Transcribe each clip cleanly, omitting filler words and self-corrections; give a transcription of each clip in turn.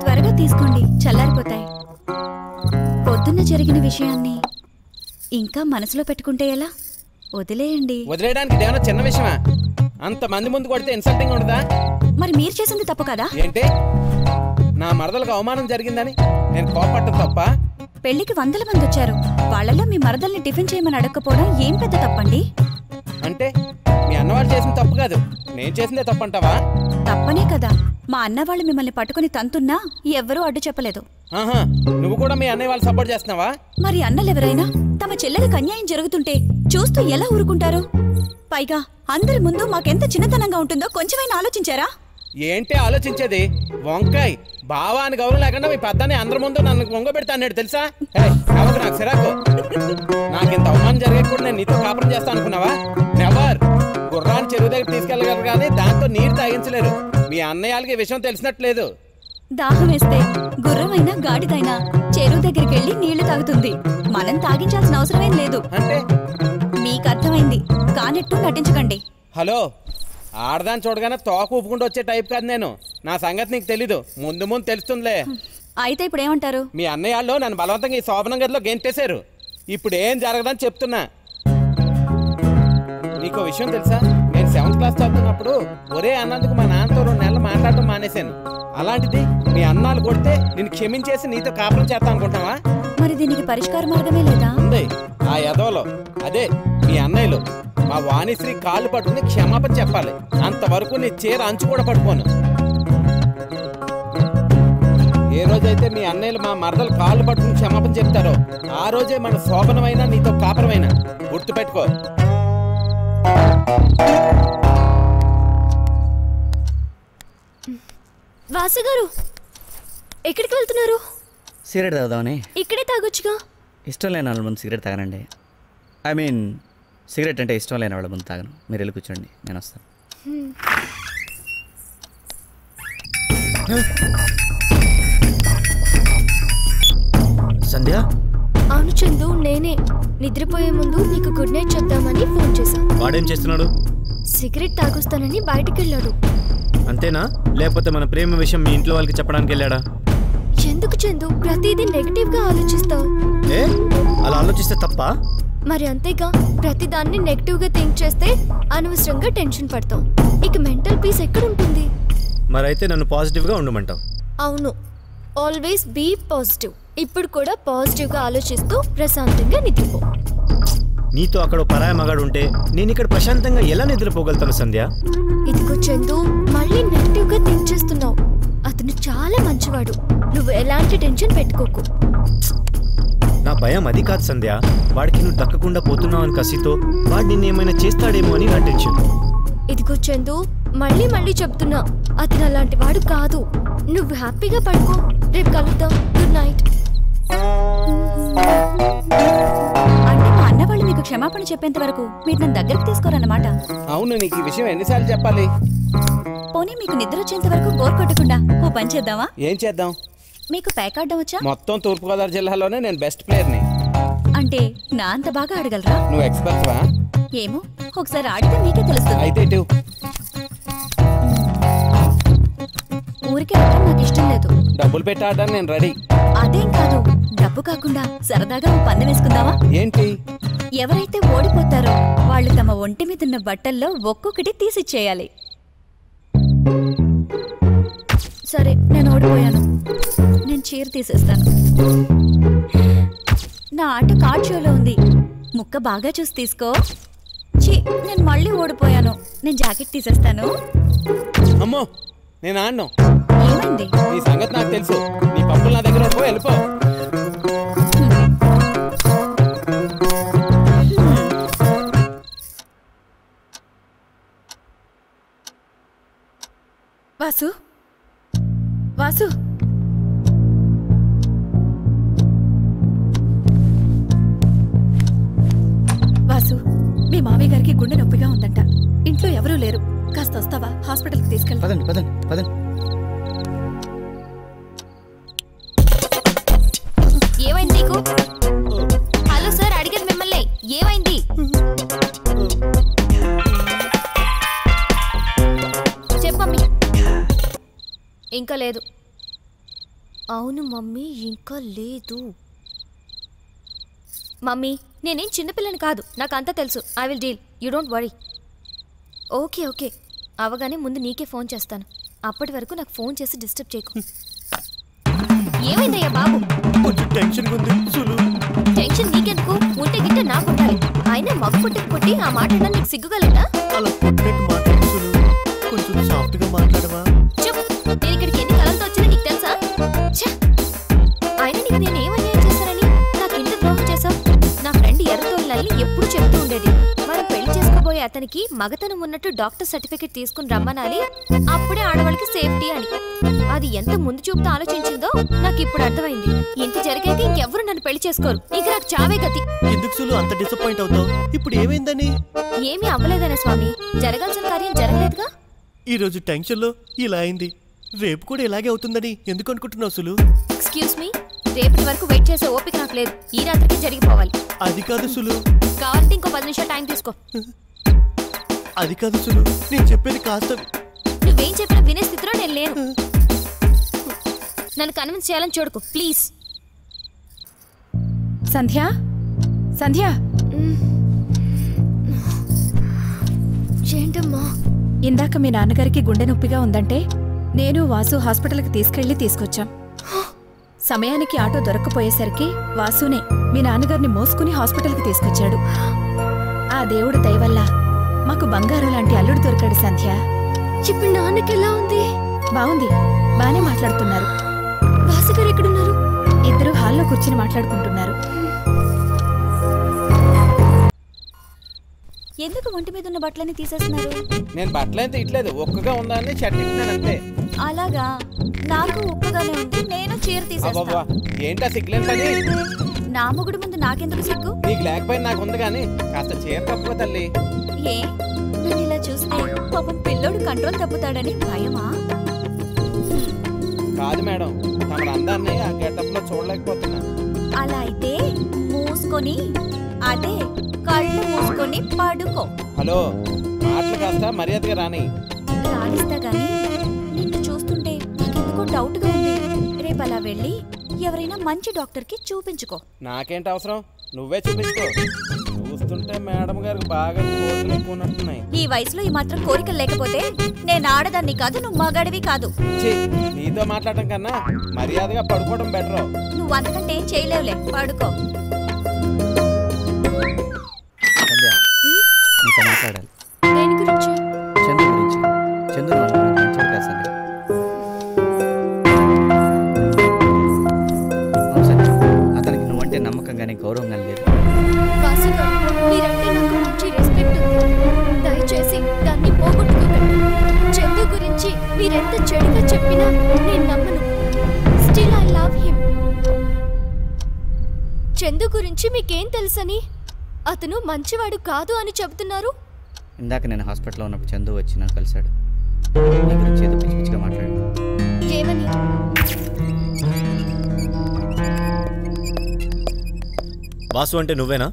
త్వరగా తీసుకోండి, చల్లారిపోతాయి. పొద్దున్న జరిగిన విషయాన్ని ఇంకా మనసులో పెట్టుకుంటే ఎలా? వదిలేయండి. వదిలేయడానికి ఇదేమన్నా చిన్న విషయమా? అంత మంది ముందు కొడితే ఇన్సల్టింగ్ ఉండదా? మరి మీరు చేసింది తప్పు కదా? ఏంటి, నా మరదలకు అవమానం జరిగిందని నేను కోపపట్టం తప్ప? పెళ్లికి 100 మంది వచ్చారు, వాళ్ళలో మీ మరదల్ని టిఫిన్ చేయమని అడగకపోవడం ఏం పెద్ద తప్పండి? అంటే మీ అన్నవాళ్ళు చేసిన తప్పు కాదు, నేను చేసిందే తప్పంటావా? తప్పనే కదా. మా అన్న వాళ్ళు మిమ్మల్ని పట్టుకుని తంతున్నా ఎవ్వరూ అడ్డు చెప్పలేదు. ఆహా, నువ్వు కూడా మీ అన్నయ్య వాళ్ళు సపోర్ట్ చేస్తున్నావా? మరి అన్నలెవరైనా తమ చెల్లెలకు అన్యాయం జరుగుతుంటే చూస్తూ ఎలా ఊరుకుంటారు? పైగా అందరి ముందు మాకెంత చిన్నతనంగా ఉంటుందో కొంచెమైనా ఆలోచించారా? ఏంటి ఆలోచించేది? వంకాయ్ బావా అని గౌరవం లేకుండా మీ పెద్దని అందరి ముందు నన్ను వంగబెడతా అన్నాడు తెలుసా? నాకు సిరాకు. నాకింత అవమానం జరిగేప్పుడు నేను నీతో కాపురం చేస్తా అనుకున్నావా? నెవర్. గుర్రాన్ని చెరువు దగ్గర తీసుకెళ్ళగలరు కానీ దాంతో నీరు తాగించలేరు. మీ అన్నయ్యలకి ఈ విషయం తెలిసినట్లేదు. దాహం వేస్తే గుర్రమైనా గాడిదైనా చెరువు దగ్గరికి వెళ్ళి నీళ్లు తాగుతుంది. మనం తాగించాల్సిన అవసరమేం లేదు. అంటే మీకు అర్థమైంది, కానెట్టు నటించకండి. హలో, ఆడదాన్ని చూడగానే తోక ఊపుకుంటూ వచ్చే టైప్ కాదు నేను. నా సంగతి నీకు తెలీదు, ముందు ముందు తెలుస్తుందిలే. అయితే ఇప్పుడు ఏమంటారు? మీ అన్నయ్యళ్ళు నన్ను బలవంతంగా ఈ శోభనం గదిలో గెంటేశారు. ఇప్పుడు ఏం జరగదని చెప్తున్నా. నీకో విషయం తెలుసా? నేను 7th క్లాస్ చదువుతున్నప్పుడు ఒరే అన్నందుకు మా నాన్నతో 2 నెలలు మాట్లాడటం మానేశాను. అలాంటిది మీ అన్నాలు కొడితే నేను క్షమించేసి నీతో కాపురం చేస్తా అనుకుంటావా? మరి దీనికి పరిష్కార మార్గమే లేదా? ఉంది. ఆ యదవలో అదే మీ అన్నయ్యలు మా వాణిశ్రీ కాళ్ళు పట్టుకుని క్షమాపణ చెప్పాలి. అంతవరకు నీ చీర అంచు కూడా పట్టుకోను. ఏ రోజైతే మీ అన్నయ్యలు మా మరదలు కాళ్ళు పట్టుకుని క్షమాపణ చెప్తారో ఆ రోజే మన శోభనమైనా నీతో కాపురమైనా. గుర్తుపెట్టుకో. వాసు గారు, ఎక్కడికి వెళ్తున్నారు? సిగరెట్ తాగుదామని. ఇక్కడే తాగొచ్చుగా. ఇష్టం లేని వాళ్ళ ముందు సిగరెట్ తాగనండి. ఐ మీన్ సిగరెట్ అంటే ఇష్టం లేని వాళ్ళ ముందు తాగను. మీరు వెళ్ళి కూర్చోండి, నేను వస్తాను. సంధ్య? అవును చందు, నేనే. నిద్రపోయే ముందు నీకు గుడ్ నైట్ చెప్దామని ఫోన్ చేశాను. వాడేం చేస్తున్నాడు? సిగరెట్ తాగొస్తానని బయటికి వెళ్ళాడు. అంతేనా? లేకపోతే మన ప్రేమ విషయం మీ ఇంట్లో వాళ్ళకి చెప్పడానికి వెళ్ళాడా? ఎందుకు చందు ప్రతిదీ నెగటివ్ గా ఆలోచిస్తావు? అలా ఆలోచిస్తే తప్ప? మరి అంతేగా, ప్రతిదాన్ని నెగటివ్ గా థింక్ చేస్తే అనవసరంగా టెన్షన్ పడతాం. ఇక మెంటల్ పీస్ ఎక్కడుంటుంది? మరైతే నన్ను పాజిటివ్ గా ఉండమంటావు? అవును, ఆల్వేస్ బీ పాజిటివ్. ఇప్పుడు కూడా పాజిటివ్ గా ఆలోచిస్తూ ప్రశాంతంగా నిద్రపో. నీతో అక్కడ పరాయ మగాడు ఉంటే నేను ఇక్కడ ప్రశాంతంగా ఎలా నిద్రపోగలుగుతాను సంధ్య? ఇదిగో చందు, మళ్ళీ నెగటివ్ గా థింక్ చేస్తున్నావు. అతను చాలా మంచివాడు, నువ్వు ఎలాంటి టెన్షన్ పెట్టుకోకు. నా భయం అది కాదు సంధ్య. వాడికి నువ్వు దక్కకుండా పోతున్నావు అని కసితో వాడు నిన్నేమైనా చేస్తాడేమో అని నా టెన్షన్. ఇదిగో చందు, మళ్ళీ మళ్ళీ చెప్తున్నా, అతను అలాంటి వాడు కాదు. నువ్వు హ్యాపీగా పడుకో, రేపు కలుద్దాం. Good night. అంటే మా అన్న వాళ్ళు మీకు క్షమాపణ చెప్పేంత వరకు మీరు నన్ను దగ్గరికి తీసుకోరన్నమాట? అవును, నీకు ఈ విషయం ఎన్నిసార్లు చెప్పాలి? పోనీ మీకు నిద్ర వచ్చేంత వరకు బోర్ కొట్టకుండా ఓ పని చేద్దామా? ఏం చేద్దాం? మీకు పేకాడడం వచ్చా? మొత్తం తూర్పుగోదావరి జిల్లాలోనే నేను బెస్ట్ ప్లేయర్ని. అంటే నా అంత బాగా ఆడగలరా? నువ్వు ఎక్స్పర్ట్వా? ఏమో, ఒకసారి ఆడితే మీకే తెలుస్తుంది. అయితే ఇటు. ఊరికే ఆడటం నాకు ఇష్టం లేదు. డబ్బులు పెట్టి ఆడడానికి నేను రెడీ. అదేం కాదు, డబ్బు కాకుండా సరదాగా ఓ పందెం వేసుకుందామా? ఏంటి? ఎవరైతే ఓడిపోతారో వాళ్ళు తమ ఒంటి మీద ఉన్న బట్టల్లో ఒక్కొక్కటి తీసిచ్చేయాలి. సరే, నేను ఓడిపోయాను. నేను చీర తీసేస్తాను. నా ఆట కార్డ్ షోలో ఉంది, ముక్క బాగా చూసి తీసుకో. నేను మళ్ళీ ఓడిపోయాను. నేను జాకెట్ తీసేస్తాను. అమ్మో, నేను ఆడను. ఏమైంది? నీ సంగతి నాకు తెలుసు. నీ పప్పులు నా దగ్గర వెళ్ళిపో. వాసు, వాసు, వాసు, మీ మామయ్య గారికి గుండె నొప్పిగా ఉందంట. ఇంట్లో ఎవరూ లేరు. కాస్త వస్తావా? హాస్పిటల్కి తీసుకెళ్ళి. పదండి పదండి పదండి. ఏమైంది నీకు? హలో సార్, అడిగాను మిమ్మల్ని. ఏమైంది? చెప్పమ్మీ. ఇంకా లేదు. అవును మమ్మీ, ఇంకా లేదు. మమ్మీ, నేనేం చిన్నపిల్లని కాదు, నాకు అంతా తెలుసు. I will deal, you don't worry. Okay okay, అవగానే ముందు నీకే ఫోన్ చేస్తాను. అప్పటి వరకు నాకు ఫోన్ చేసి డిస్టర్బ్ చేయకు. ఏమైందయ్యా బాబు? కొంచెం టెన్షన్ ఉంది సులు. టెన్షన్ నీకెందుకు? ఉంటే గిట్టే నాకు ఉండాలి. అయినా మగ పుట్టి ఆ మాట అన్నా నీకు సిగ్గుగలేదా? అలా కొట్టినట్టు మాట్లాడు సులు. కొంచెం సాఫ్ట్ గా మాట్లాడవా? చెప్పు, నేను ఇక్కడికి ఎన్ని కలలతో వచ్చినా నీకు తెలుసా? అయినా నీకు నేను ఏమన్యాయం చేశానని నాకు ఇంత ద్రోహం చేశావు? నా ఫ్రెండ్ ఎర్రతోళ్ళని ఎప్పుడు చెప్తూ ఉండేది, మనం పెళ్లి చేసుకోబోయే అతనికి మగతనం ఉన్నట్టు డాక్టర్ సర్టిఫికెట్ తీసుకుని రమ్మనాలి, అప్పుడే ఆడవాళ్ళకి సేఫ్టీ అని. అది ఎంత ముందు చూపుతో ఆలోచించిందో నాకు ఇప్పుడు అర్థమైంది. ఇంత జరిగాక ఇంకెవ్వరు నన్ను పెళ్లి చేసుకోరు, ఇక నాకు చావే గతి. ఎందుకు సులు అంత డిసప్పాయింట్ అవుతావు? ఇప్పుడు ఏమైందని? ఏమీ అవ్వలేదనే స్వామి, జరగాల్సిన కార్యం జరగలేదుగా. ఈ రోజు టెన్షన్ లో ఇలా అయింది, రేపు కూడా ఇలాగే అవుతుందని ఎందుకు అనుకుంటున్నావు సులు? ఎక్స్క్యూజ్ మీ, రేపటి వరకు వెయిట్ చేసే ఓపిక నాకు లేదు. ఈ రాత్రికి జరిగిపోవాలి. అది కాదు సులు. కావాలంటే ఇంకో 10 నిమిషాలు టైం తీసుకో. అది కాదు సులు, నేను చెప్పేది కాస్త. నువ్వేం చెప్పినా వినే స్థితిలో నేను లేను. నన్ను కన్విన్స్ చేయాలని చూడకు ప్లీజ్. సంధ్య, సంధ్య, ఏంటమ్మా? ఇందాక మీ నాన్నగారికి గుండె నొప్పిగా ఉందంటే నేను వాసు హాస్పిటల్కి తీసుకొచ్చాం. సమయానికి ఆటో దొరక్కపోయేసరికి వాసునే మీ నాన్నగారిని మోసుకుని హాస్పిటల్కి తీసుకొచ్చాడు. ఆ దేవుడు దయ వల్ల మాకు బంగారు లాంటి అల్లుడు దొరికాడు సంధ్య. ఇప్పుడు నాన్నకి ఎలా ఉంది? బాగుంది, బానే మాట్లాడుతున్నారు. వాసు గారు ఎక్కడున్నారు? ఇద్దరు హాల్లో కూర్చుని మాట్లాడుకుంటున్నారు. ఎందుకు ఒంటి మీద ఉన్న బట్టలన్నీ తీసేస్తున్నారు? నేను బట్టలైతే ఇట్లేదు, ఒక్కగా ఉందని షర్ట్ ఇస్తున్నాను అంతే. అలాగా, నాకు ఒక్కగానే ఉంది, నేను చీర తీసేస్తా. ఏంటా సిగ్గులేని పని? నా మొగుడు ముందు నాకెందుకు సిగ్గు? నీకు లేకపోయినా నాకు ఉంది కానీ కాస్త చీర తప్పుకో తల్లి. ఏ, నన్ను ఇలా చూస్తే పాపం పిల్లోడు కంట్రోల్ తప్పుతాడని భయమా? కాదు మేడం, తమ అందాన్ని ఆ గెటప్ లో చూడలేకపోతున్నా. అలా అయితే మూసుకొని, అదే కళ్ళు మూసుకొని పడుకో. హలో, మాటలు కాస్త మర్యాదగా రాని. రాణిస్తా గానీ నిన్ను చూస్తుంటే నాకెందుకో డౌట్ గా ఉంది. రేపు అలా వెళ్ళి ఎవరైనా మంచి డాక్టర్ కి చూపించుకో. నాకేంటి అవసరం, నువ్వే చూపించుకో. చూస్తుంటే మేడం గారికి బాగా కోరికలు ఎక్కువ ఉన్నట్టున్నాయి. ఈ వయసులో ఈ మాత్రం కోరికలు లేకపోతే నేను ఆడదాన్ని కాదు, నువ్వు మగాడివి కాదు. నీతో మాట్లాడటం కన్నా మర్యాదగా పడుకోవడం బెటర్. నువ్వు అంతకంటే ఏం చేయలేవులే, పడుకో. సంధ్య, నీతో మాట్లాడాలి. దేని గురించి? చందు గురించి. చందు మంచిది కాదు సంధ్య. అవును సంధ్య, అతనికి నువ్వంటే నమ్మకం కానీ గౌరవం కానీ లేదు. వాసు గారు, మీరంటే నాకు మంచి రెస్పెక్ట్ ఉంది. దయచేసి దాన్ని పోగొట్టుకోకండి. చందు గురించి మీరెంత చెడుగా చెప్పినా నేను నమ్మను. Still I love him. Chandu గురించి మీకేం తెలుసని? అతను మంచివాడు కాదు అని చెబుతున్నారు. ఇందాక నేను హాస్పిటల్లో ఉన్నప్పుడు చందు వచ్చి నన్ను కలిశాడు. నీ గురించి ఏదో పిచ్చి పిచ్చిగా మాట్లాడాడు. ఏమని? వాసు అంటే నువ్వేనా?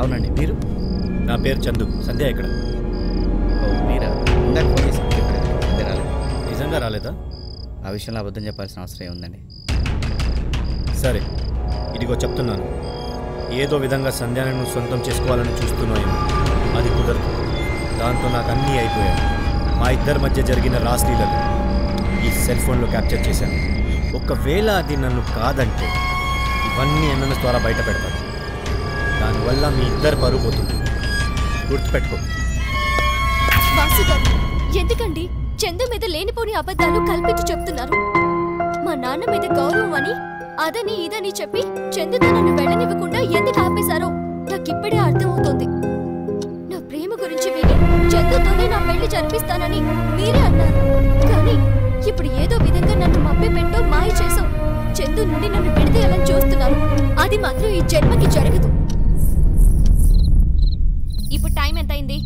అవునండి, మీరు? నా పేరు చందు. సంధ్య ఎక్కడ? ఓ మీరా? ఇందాక ఫోన్ చేసి చెప్పారు, సంధ్య రాలేదు. నిజంగా రాలేదా? ఆ విషయంలో అబద్ధం చెప్పాల్సిన అవసరం ఏముందండి? సరే, ఇదిగో చెప్తున్నాను. ఏదో విధంగా సంధ్యాన్ని నువ్వు సొంతం చేసుకోవాలని చూస్తున్నావు. అది కుదరదు. దాంతో నాకు అన్నీ అయిపోయాయి. మా ఇద్దరి మధ్య జరిగిన రాస్లీలను ఈ సెల్ ఫోన్లో క్యాప్చర్ చేశాను. ఒకవేళ అది నన్ను కాదంటే ఇవన్నీ ఎంఎంఎస్ ద్వారా బయట పెడతాను. దానివల్ల మీ ఇద్దరు పరుగు పోతుంది. గుర్తుపెట్టుకో. వాసు గారు, ఎందుకండి చందు మీద లేనిపోని అబద్ధాలు కల్పించి చెప్తున్నారు? మా నాన్న మీద గౌరవం అని అదని ఇదని చెప్పి చందుతో నన్ను వెళ్ళనివ్వకుండా ఎందుకు ఆపేశారో నాకిప్పుడే అర్థమవుతోంది. నా ప్రేమ గురించి విని చందుతోనే నా పెళ్లి జరిపిస్తానని మీరే అన్నారు. కానీ ఇప్పుడు ఏదో విధంగా నన్ను మభ్య పెట్టో మాయ చేసో చందు నుండి నన్ను విడదీయాలని చూస్తున్నారు. అది మాత్రం ఈ జన్మకి జరగదు. ఇప్పుడు టైం ఎంత అయింది?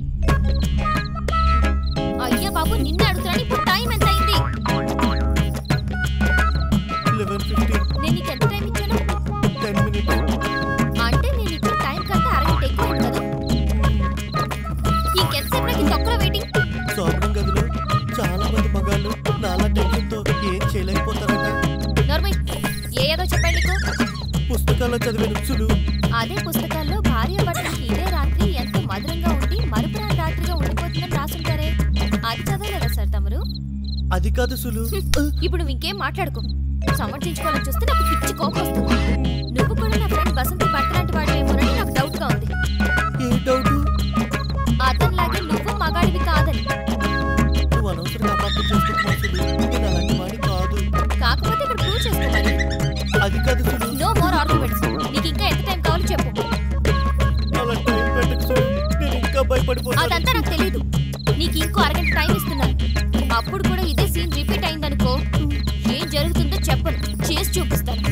అయ్యా బాబు, నిన్నే అడుగుతున్నాను. ఇప్పుడు టైం ఎంత అయింది? 11:15. నేను నీకు ఎంత టైం ఇచ్చాను? 10 minutes. అంటే నేను ఇచ్చిన టైం కంటే అరగంట ఎక్కువ కదా. ఇంకెంతసేపు నాకు తొక్కలో వెయిటింగ్? శోభనం గదిలో చాలా మంది మగాళ్ళు నాలా టెన్షన్తో ఏం చేయలేకపోతారట. నోర్మై ఏదో చెప్పండి నీకు. పుస్తకాల్లో చదివిన సులు. అదే పుస్తకాల్లో భార్య భర్తలకి ఇదే రాత్రి ఎంత మధురంగా ఉండి మరుపురాని రాత్రిగా ఉండిపోతుందని రాసుంటారే, అది చదవలేదా సార్ తమరు? అది కాదు సులు. ఇప్పుడు నువ్వు ఇంకేం మాట్లాడుకో. సమర్థించుకోవాలని చూస్తే నాకు పిచ్చి కోపం వస్తుంది. నువ్వు కూడా నా ఫ్రెండ్ బసంతి భర్త లాంటి వాడేమోనని నాకు డౌట్ గా ఉంది. ఏ డౌట్? అతనిలాగే నువ్వు మగాడివి కాదని. నువ్వు అనవసరంగా అపార్థం చేసుకుంటున్నావు సులు. నేను అలాంటి వాడిని కాదు. కాకపోతే ఇప్పుడు ప్రూవ్ చేసుకోవాలి. అది కాదు సులు. No more arguments. నీకు ఇంకా ఎంత టైం కావాలో చెప్పు. అలా టైం పెట్టకు సులు. నేను ఇంకా భయపడిపోతాను. అదంతా నాకు తెలీదు. నీకు ఇంకో అరగంట టైం ఇస్తున్నాను. అప్పుడు కూడా ఇదే సీన్ రిపీట్ అయిందనుకో, ఏం జరుగుతుందో చెప్పను, చేసి చూపిస్తాను.